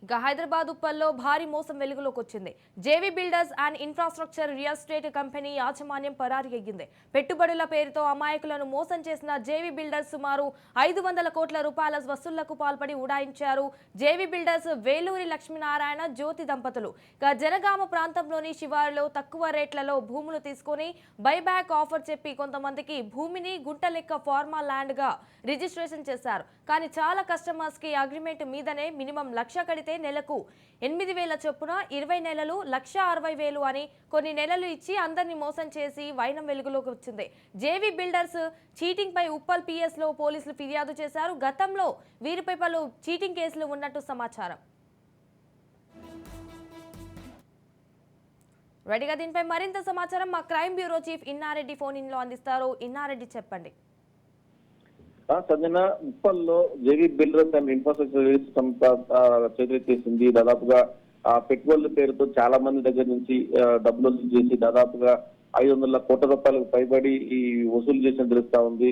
ఇక హైదరాబాద్ ఉప్పల్లో భారీ మోసం వెలుగులోకి వచ్చింది. JV builders and infrastructure real estate company యాజమాన్యం పరారీ అయ్యింది. పెట్టుబడుల పేరుతో అమాయకులను మోసం చేసిన జేవీ బిల్డర్స్ సుమారు 500 కోట్ల రూపాయల వసూళ్లకు పాల్పడి ఉడాయించారు. జేవీ బిల్డర్స్ వేలూరి లక్ష్మీనారాయణ జ్యోతి దంపతులు ఇక జనగామ ప్రాంతంలోని శివారులో తక్కువ రేట్లలో భూములు తీసుకుని బైబ్యాక్ ఆఫర్ చెప్పి కొంతమందికి భూమిని గుంట లెక్క ఫార్మా ల్యాండ్ గా రిజిస్ట్రేషన్ చేశారు. కానీ చాలా కస్టమర్స్ కి అగ్రిమెంట్ మీదనే మినిమం లక్ష కడితే నెలకు 8,000 చొప్పున 20 నెలలు 1,60,000 అని కొన్ని నెలలు ఇచ్చి అందరినీ మోసం చేసి వైనం వెలుగులోకి వచ్చింది. జేవీ బిల్డర్స్ చీటింగ్ పై ఉప్పల్ పిఎస్ లో పోలీసులు ఫిర్యాదు చేశారు. గతంలో వీరిపై పలు చీటింగ్ కేసులు ఉన్నట్టు సమాచారం. రెడీగా దీనిపై మరింత సమాచారం మా crime bureau chief Innareddy phone in లో అందిస్తారు. ఇన్నారెడ్డి చెప్పండి. సంజన, ఉప్పల్లో జేవీ బిల్డర్స్ అండ్ ఇన్ఫ్రాస్ట్రక్చర్ సంస్థ చేతులు చేసింది. దాదాపుగా పెట్టుబడుల పేరుతో చాలా మంది దగ్గర నుంచి డబ్బులు వసూలు చేసి దాదాపుగా 500 కోట్ల రూపాయలకు పైబడి ఈ వసూలు చేసిన తెలుస్తా ఉంది.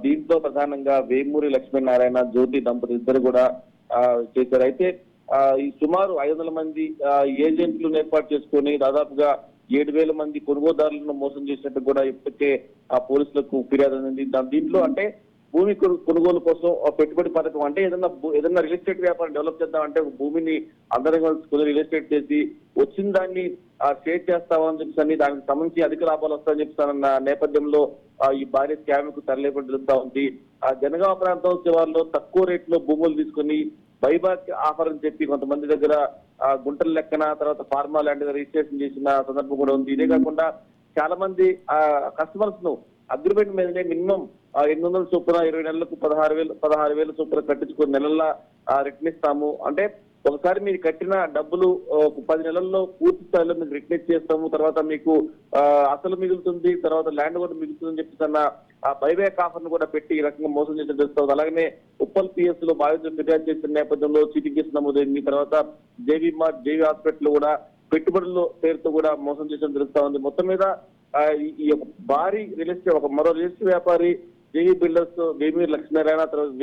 దీంట్లో ప్రధానంగా వేమూరి లక్ష్మీనారాయణ జ్యోతి దంపతులు ఇద్దరు కూడా చేశారు. అయితే ఈ సుమారు 500 మంది ఏజెంట్లను ఏర్పాటు చేసుకుని దాదాపుగా 7,000 మంది కొనుగోదారులను మోసం చేసినట్టు కూడా ఇప్పటికే పోలీసులకు ఫిర్యాదు అందింది. దీంట్లో అంటే భూమి కొనుగోలు కోసం పెట్టుబడి పథకం అంటే ఏదైనా రియల్ ఎస్టేట్ వ్యాపారం డెవలప్ చేద్దామంటే భూమిని అందరం కలిసి రియల్ ఎస్టేట్ చేసి వచ్చిన దాన్ని షేర్ చేస్తామని చెప్పి దానికి సంబంధించి అధిక లాభాలు వస్తాయని చెప్తానన్న నేపథ్యంలో ఈ భారీ స్కామ్ కు తరలిపడి తెలుస్తా ఉంది. జనగామ ప్రాంతం శివార్లో తక్కువ రేట్లో భూములు తీసుకుని బైబ్యాక్ ఆఫర్ అని చెప్పి కొంతమంది దగ్గర గుంటల లెక్కన తర్వాత ఫార్మా ల్యాండ్ రిజిస్ట్రేషన్ చేసిన సందర్భం కూడా ఉంది. ఇదే కాకుండా చాలా మంది కస్టమర్స్ ను అగ్రిమెంట్ మీదనే మినిమం 800 చొప్పున 20 నెలలకు 16,000 చొప్పున కట్టించుకుని నెలల్లో రిటర్న్ ఇస్తాము. అంటే ఒకసారి మీరు కట్టిన డబ్బులు 10 నెలల్లో పూర్తి స్థాయిలో మీకు రిటర్న్ ఇచ్చేస్తాము, తర్వాత మీకు అసలు మిగులుతుంది, తర్వాత ల్యాండ్ కూడా మిగులుతుందని చెప్పి ఆ బైబ్యాక్ ఆఫర్ ను కూడా పెట్టి ఈ రకంగా మోసం చేసి తెలుస్తుంది. అలాగనే ఉప్పల్ పిఎస్ లో బాధితులు ఫిర్యాదు చేసిన నేపథ్యంలో చీటింగ్ కేసు నమోదైంది. తర్వాత జేవీ హాస్పిటల్ కూడా పెట్టుబడుల పేరుతో కూడా మోసం చేసిన తెలుస్తా ఉంది. మొత్తం మీద ఈ యొక్క భారీ రియల్ ఎస్టేట్ మరో రియల్ ఎస్టేట్ వ్యాపారి జేవీ బిల్డర్స్ వేమూరి లక్ష్మీనారాయణ తర్వాత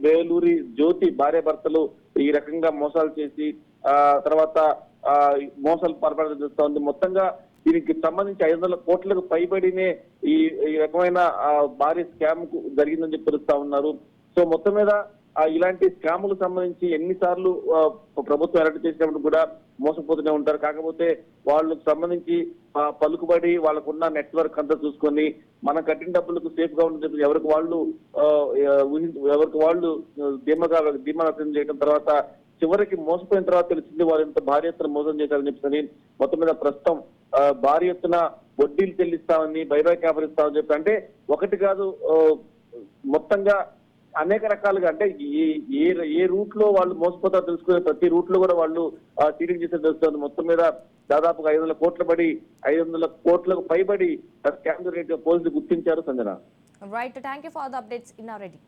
వేలూరి జ్యోతి భార్య భర్తలు ఈ రకంగా మోసాలు చేసి తర్వాత మోసాలు పాల్పడడం చూస్తా ఉంది. మొత్తంగా దీనికి సంబంధించి 500 కోట్లకు పైబడినే ఈ రకమైన భారీ స్కామ్ కు జరిగిందని చెప్పి తెలుస్తా ఉన్నారు. సో మొత్తం మీద ఇలాంటి స్కాములకు సంబంధించి ఎన్నిసార్లు ప్రభుత్వం అలర్ట్ చేసినప్పుడు కూడా మోసపోతూనే ఉంటారు. కాకపోతే వాళ్ళకు సంబంధించి పలుకుబడి వాళ్ళకున్న నెట్వర్క్ అంతా చూసుకొని మనం కట్టిన డబ్బులకు సేఫ్ గా ఉంటుంది ఎవరికి వాళ్ళు ధీమా వ్యక్తం చేయడం తర్వాత చివరికి మోసపోయిన తర్వాత తెలిసింది వాళ్ళు ఇంత భారీ ఎత్తున మోసం చేశారని చెప్పి మొత్తం మీద ప్రస్తుతం భారీ ఎత్తున వడ్డీలు చెల్లిస్తామని బైబ్యాక్ ఆఫర్ ఇస్తామని చెప్పి అంటే ఒకటి కాదు మొత్తంగా అనేక రకాలుగా అంటే ఏ రూట్ లో వాళ్ళు మోసపోతారో తెలుసుకునే ప్రతి రూట్ లో కూడా వాళ్ళు చీటింగ్ చేసే తెలుస్తుంది. మొత్తం మీద దాదాపుగా 500 కోట్లకు పైబడి స్కామ్ జరిగినట్టు పోలీసులు గుర్తించారు. Sanjana, right, thank you for the updates Inna Reddy.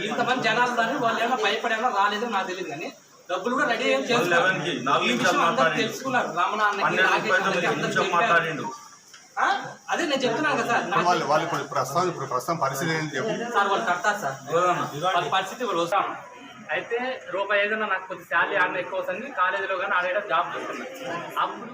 ఇంతమంది జనాలు దాన్ని వాళ్ళు ఏమో భయపడేమో రాలేదు నాకు తెలియదు కానీ డబ్బులు కూడా రెడీ ఏం తెలుసుకున్నారు. రమణ అదే నేను చెప్తున్నాను కదా సార్, ప్రస్తుతం పరిస్థితి సార్ వాళ్ళు కడతారు సార్, వాళ్ళ పరిస్థితి వాళ్ళు వస్తాం. అయితే రూపాయి ఏదైనా నాకు కొద్ది శాలరీ ఆడిన ఎక్కువ వస్తుంది, కాలేజీలో కానీ ఆడ జాబ్ చేస్తున్నాను. అప్పుడు